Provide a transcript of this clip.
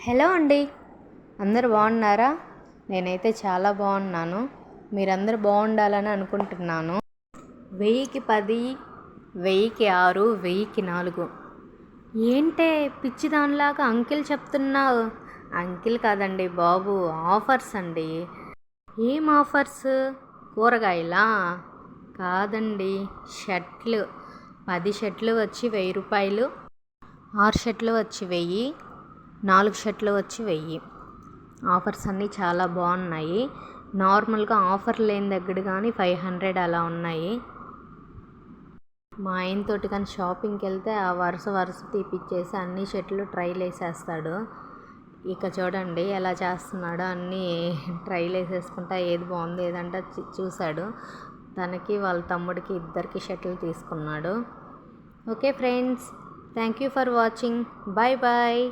Hello అండి, అందరు బాగున్నారా? నేనైతే చాలా బాగున్నాను. మీరందరూ బాగుండాలని అనుకుంటున్నాను. 1000కి 10, 1000కి 6, 1000కి 4. ఏంటే పిచ్చి దానిలాగా అంకిల్ చెప్తున్నావు? అంకిల్ కాదండి బాబు, ఆఫర్స్ అండి. ఏం ఆఫర్స్? కూరగాయలా? కాదండి, షర్ట్లు. 10 షర్ట్లు వచ్చి 1000 రూపాయలు, 6 షర్ట్లు వచ్చి 1000, 4 షర్ట్లు వచ్చి 1000. ఆఫర్స్ అన్నీ చాలా బాగున్నాయి. నార్మల్గా ఆఫర్ లేని దగ్గర కానీ 500 అలా ఉన్నాయి. మా ఆయనతోటి కానీ షాపింగ్కి వెళ్తే ఆ వరుస తీపిచ్చేసి అన్ని షర్ట్లు ట్రైల్ వేసేస్తాడు. ఇక చూడండి ఎలా చేస్తున్నాడో, అన్నీ ట్రైల్ వేసేసుకుంటా ఏది బాగుంది ఏదంటే చూశాడు. తనకి వాళ్ళ తమ్ముడికి ఇద్దరికి షర్ట్లు తీసుకున్నాడు. Okay friends, thank you for watching. Bye bye.